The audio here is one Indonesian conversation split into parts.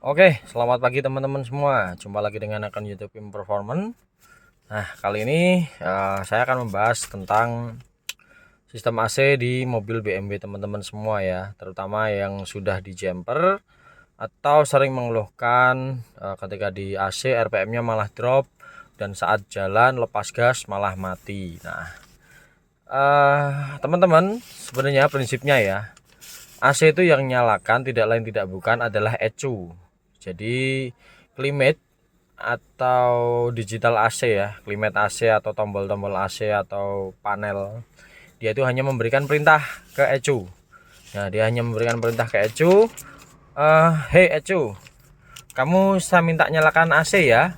Oke, selamat pagi teman-teman semua. Jumpa lagi dengan akun YouTube Im Performance. Nah, kali ini saya akan membahas tentang sistem AC di mobil BMW teman-teman semua ya, terutama yang sudah di jumper atau sering mengeluhkan ketika di AC RPM-nya malah drop dan saat jalan lepas gas malah mati. Nah, teman-teman, sebenarnya prinsipnya ya, AC itu yang nyalakan tidak lain tidak bukan adalah ECU. Jadi climate atau digital AC ya, climate AC atau tombol-tombol AC atau panel, dia itu hanya memberikan perintah ke ECU. Nah, dia hanya memberikan perintah ke ECU, hey ECU, kamu saya minta nyalakan AC ya.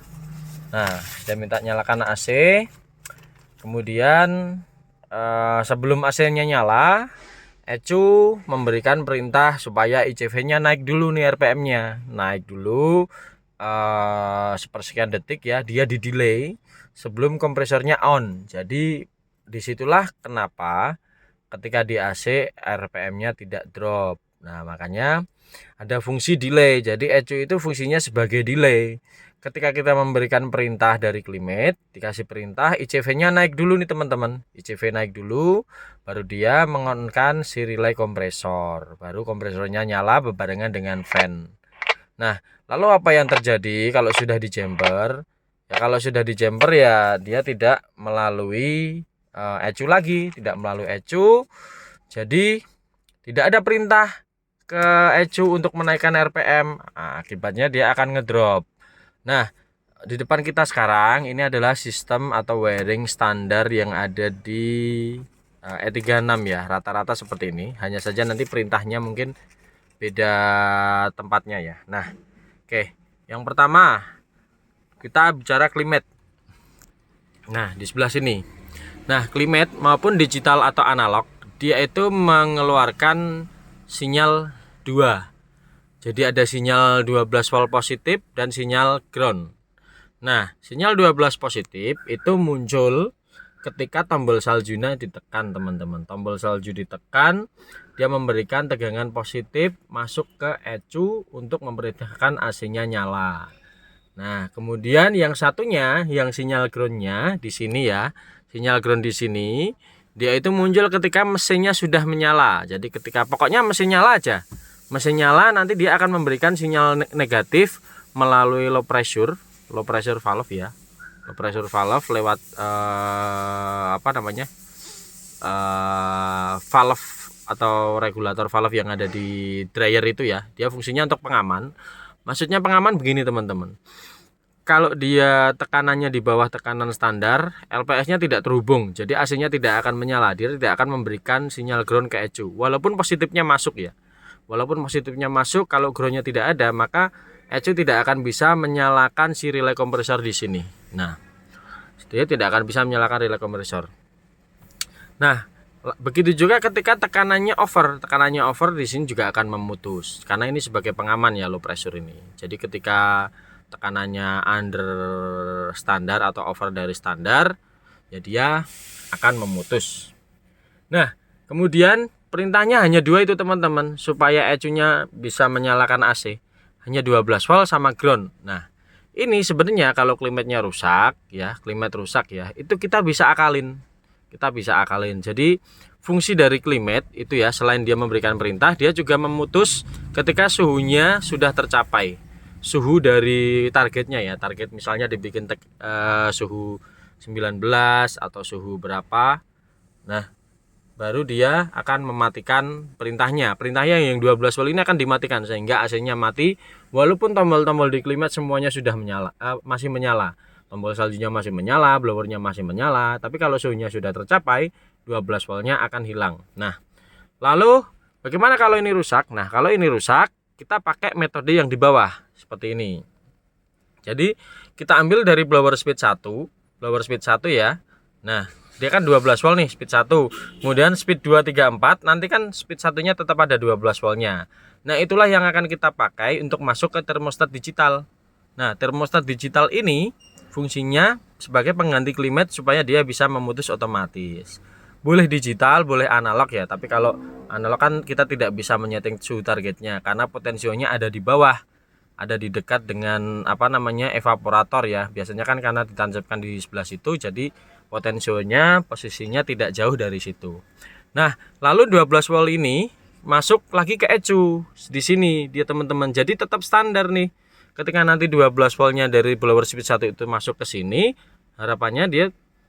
Nah, saya minta nyalakan AC. Kemudian sebelum AC-nya nyala, ECU memberikan perintah supaya ICV-nya naik dulu nih, RPM-nya naik dulu sepersekian detik ya, dia di delay sebelum kompresornya on. Jadi disitulah kenapa ketika di AC RPM-nya tidak drop. Nah, makanya ada fungsi delay. Jadi ECU itu fungsinya sebagai delay. Ketika kita memberikan perintah dari climate, dikasih perintah ICV-nya naik dulu nih teman-teman. ICV naik dulu, baru dia mengonkan si relay kompresor. Baru kompresornya nyala berbarengan dengan fan. Nah, lalu apa yang terjadi kalau sudah di jumper? Ya, kalau sudah di jumper ya dia tidak melalui ECU lagi, tidak melalui ECU. Jadi tidak ada perintah ke ECU untuk menaikkan RPM. Nah, akibatnya dia akan ngedrop. Nah, di depan kita sekarang ini adalah sistem atau wiring standar yang ada di E36 ya, rata-rata seperti ini. Hanya saja nanti perintahnya mungkin beda tempatnya ya. Nah, oke, yang pertama kita bicara climate. Nah, di sebelah sini. Nah, climate maupun digital atau analog, dia itu mengeluarkan sinyal 2. Jadi ada sinyal 12 volt positif dan sinyal ground. Nah, sinyal 12 positif itu muncul ketika tombol saljunya ditekan, teman-teman. Tombol salju ditekan, dia memberikan tegangan positif masuk ke ECU untuk memerintahkan AC-nya nyala. Nah, kemudian yang satunya, yang sinyal groundnya di sini ya, sinyal ground di sini, dia itu muncul ketika mesinnya sudah menyala. Jadi ketika pokoknya mesin nyala aja, mesin nyala nanti dia akan memberikan sinyal negatif melalui low pressure valve ya, low pressure valve lewat apa namanya, valve atau regulator valve yang ada di dryer itu ya. Dia fungsinya untuk pengaman. Maksudnya pengaman begini teman-teman, kalau dia tekanannya di bawah tekanan standar, LPS-nya tidak terhubung, jadi AC-nya tidak akan menyala, dia tidak akan memberikan sinyal ground ke ECU. Walaupun positifnya masuk ya, walaupun positifnya masuk, kalau groundnya tidak ada, maka ECU tidak akan bisa menyalakan si relay kompresor di sini. Nah, dia tidak akan bisa menyalakan relay kompresor. Nah, begitu juga ketika tekanannya over di sini juga akan memutus, karena ini sebagai pengaman ya, low pressure ini. Jadi ketika tekanannya under standar atau over dari standar, ya dia akan memutus. Nah, kemudian perintahnya hanya 2 itu teman-teman, supaya ECU-nya bisa menyalakan AC. Hanya 12 volt sama ground. Nah, ini sebenarnya kalau climate-nya rusak ya, climate rusak ya, itu kita bisa akalin. Jadi fungsi dari climate itu ya, selain dia memberikan perintah, dia juga memutus ketika suhunya sudah tercapai. Suhu dari targetnya ya, target misalnya dibikin suhu 19 atau suhu berapa. Nah, baru dia akan mematikan perintahnya. Perintahnya yang 12 volt ini akan dimatikan sehingga AC-nya mati walaupun tombol-tombol di climate semuanya sudah menyala, masih menyala. Tombol saljunya masih menyala, blowernya masih menyala, tapi kalau suhunya sudah tercapai, 12 voltnya akan hilang. Nah, lalu bagaimana kalau ini rusak? Nah, kalau ini rusak, kita pakai metode yang di bawah seperti ini. Jadi kita ambil dari blower speed 1 ya. Nah, dia kan 12 volt nih speed 1. Kemudian speed 2, 3, 4, nanti kan speed satunya tetap ada 12 voltnya. Nah, itulah yang akan kita pakai untuk masuk ke termostat digital. Nah, termostat digital ini fungsinya sebagai pengganti climate supaya dia bisa memutus otomatis. Boleh digital, boleh analog ya, tapi kalau analog kan kita tidak bisa menyeting suhu targetnya karena potensionya ada di bawah. ada di dekat dengan evaporator ya. Biasanya kan karena ditancapkan di sebelah situ, jadi potensionya posisinya tidak jauh dari situ. Nah, lalu 12 volt ini masuk lagi ke ECU di sini dia teman-teman. Jadi tetap standar nih. Ketika nanti 12 voltnya dari blower speed 1 itu masuk ke sini, harapannya dia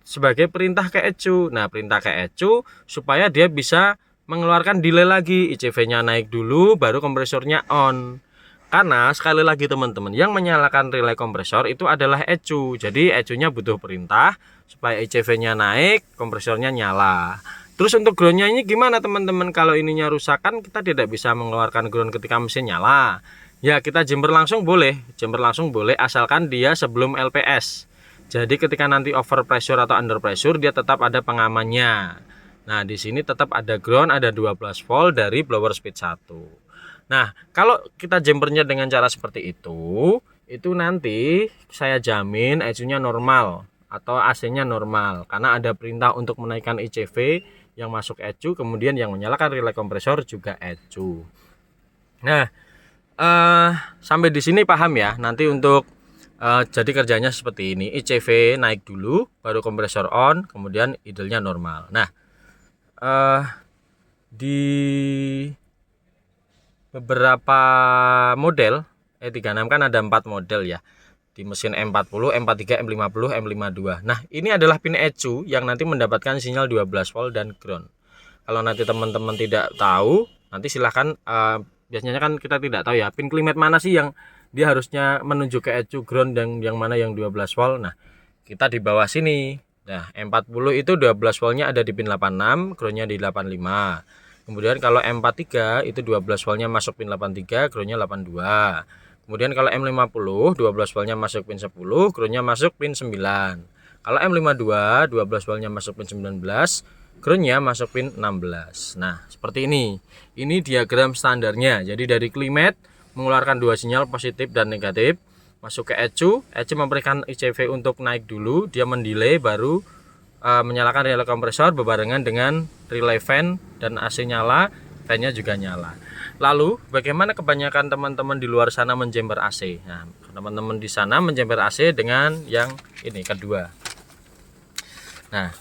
sebagai perintah ke ECU. Nah, perintah ke ECU supaya dia bisa mengeluarkan delay lagi, ICV-nya naik dulu baru kompresornya on. Karena sekali lagi teman-teman, yang menyalakan relay kompresor itu adalah ECU. Jadi ECU-nya butuh perintah supaya ICV-nya naik, kompresornya nyala. Terus untuk groundnya ini gimana teman-teman? Kalau ininya rusak kan kita tidak bisa mengeluarkan ground ketika mesin nyala. Ya kita jumper langsung boleh, asalkan dia sebelum LPS. Jadi ketika nanti over pressure atau under pressure dia tetap ada pengamannya. Nah di sini tetap ada ground, ada 12 volt dari blower speed 1. Nah, kalau kita jumpernya dengan cara seperti itu nanti saya jamin ECU-nya normal atau AC-nya normal karena ada perintah untuk menaikkan ICV yang masuk ECU, kemudian yang menyalakan relay kompresor juga ECU. Nah, sampai di sini paham ya. Nanti untuk jadi kerjanya seperti ini, ICV naik dulu, baru kompresor on, kemudian idle-nya normal. Nah, di beberapa model E36 kan ada 4 model ya di mesin M40, M43, M50, M52. Nah ini adalah pin ECU yang nanti mendapatkan sinyal 12 volt dan ground. Kalau nanti teman-teman tidak tahu, nanti silahkan biasanya kan kita tidak tahu ya pin klimet mana sih yang dia harusnya menuju ke ECU, ground, dan yang mana yang 12 volt. Nah kita di bawah sini. Nah M40 itu 12 voltnya ada di pin 86, groundnya di 85. Kemudian kalau M43 itu 12 voltnya masuk pin 83, groundnya 82. Kemudian kalau M50 12 voltnya masuk pin 10, groundnya masuk pin 9. Kalau M52 12 voltnya masuk pin 19, groundnya masuk pin 16. Nah seperti ini. Ini diagram standarnya. Jadi dari klimet mengeluarkan dua sinyal positif dan negatif, masuk ke ECU memberikan ICV untuk naik dulu, dia mendelay baru menyalakan relay kompresor bebarengan dengan relay fan dan AC nyala, fan-nya juga nyala. Lalu bagaimana kebanyakan teman-teman di luar sana menjember AC? Nah, teman-teman di sana menjember AC dengan yang ini kedua. Nah,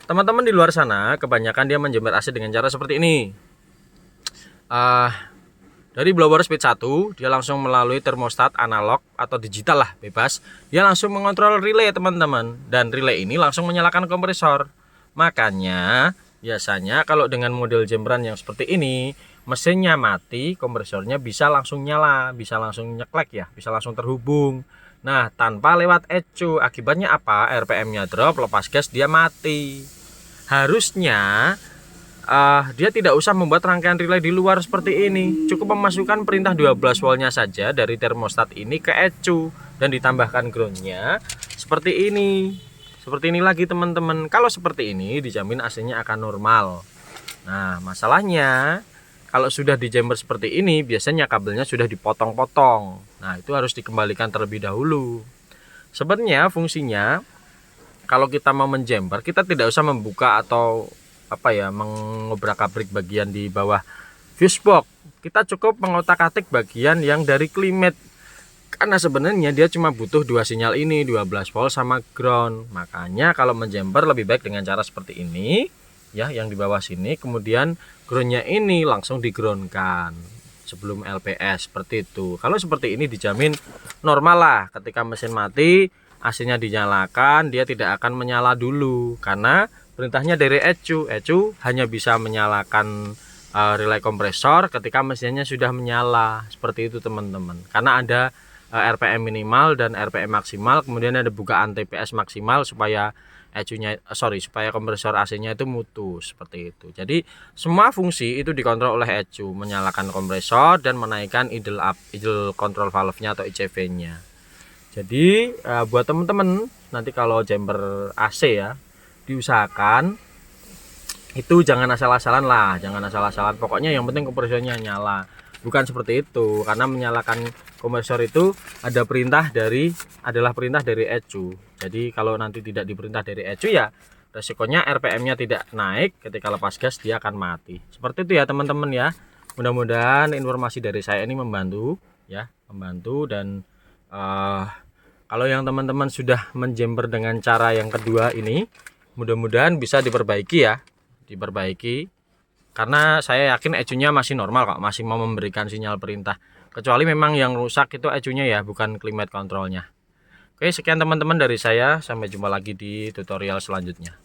teman-teman di luar sana kebanyakan dia menjember AC dengan cara seperti ini. Dari blower speed 1 dia langsung melalui termostat analog atau digital lah, bebas. Dia langsung mengontrol relay teman-teman, dan relay ini langsung menyalakan kompresor. Makanya biasanya kalau dengan model jemberan yang seperti ini, mesinnya mati, kompresornya bisa langsung nyala, bisa langsung nyeklek ya, bisa langsung terhubung. Nah tanpa lewat ECU. Akibatnya apa? RPM-nya drop, lepas gas dia mati. Harusnya dia tidak usah membuat rangkaian relay di luar seperti ini. Cukup memasukkan perintah 12 voltnya saja dari termostat ini ke ECU dan ditambahkan groundnya seperti ini. Seperti ini lagi teman-teman. Kalau seperti ini dijamin AC-nya akan normal. Nah masalahnya kalau sudah dijember seperti ini biasanya kabelnya sudah dipotong-potong. Nah itu harus dikembalikan terlebih dahulu. Sebenarnya fungsinya kalau kita mau menjember kita tidak usah membuka atau mengobrak-abrik bagian di bawah fuse box. Kita cukup mengotak-atik bagian yang dari klimet, karena sebenarnya dia cuma butuh dua sinyal ini, 12 volt sama ground. Makanya kalau menjember lebih baik dengan cara seperti ini ya, yang di bawah sini, kemudian groundnya ini langsung digroundkan sebelum LPS seperti itu. Kalau seperti ini dijamin normal lah. Ketika mesin mati AC-nya dinyalakan, dia tidak akan menyala dulu karena perintahnya dari ECU. ECU hanya bisa menyalakan relay kompresor ketika mesinnya sudah menyala. Seperti itu teman-teman. Karena ada RPM minimal dan RPM maksimal, kemudian ada bukaan TPS maksimal supaya supaya kompresor AC-nya itu mutu seperti itu. Jadi semua fungsi itu dikontrol oleh ECU, menyalakan kompresor dan menaikkan idle control valve-nya atau ICV-nya. Jadi buat teman-teman nanti kalau jumper AC ya, diusahakan itu jangan asal-asalan lah, pokoknya yang penting kompresornya nyala. Bukan seperti itu, karena menyalakan kompresor itu adalah perintah dari ECU. Jadi kalau nanti tidak diperintah dari ECU ya resikonya RPM-nya tidak naik, ketika lepas gas dia akan mati. Seperti itu ya teman-teman ya. Mudah-mudahan informasi dari saya ini membantu ya, membantu. Dan kalau yang teman-teman sudah menjember dengan cara yang kedua ini, mudah-mudahan bisa diperbaiki ya, diperbaiki. Karena saya yakin ecunya masih normal kok, masih mau memberikan sinyal perintah. Kecuali memang yang rusak itu ecunya ya, bukan climate controlnya. Oke, sekian teman-teman dari saya. Sampai jumpa lagi di tutorial selanjutnya.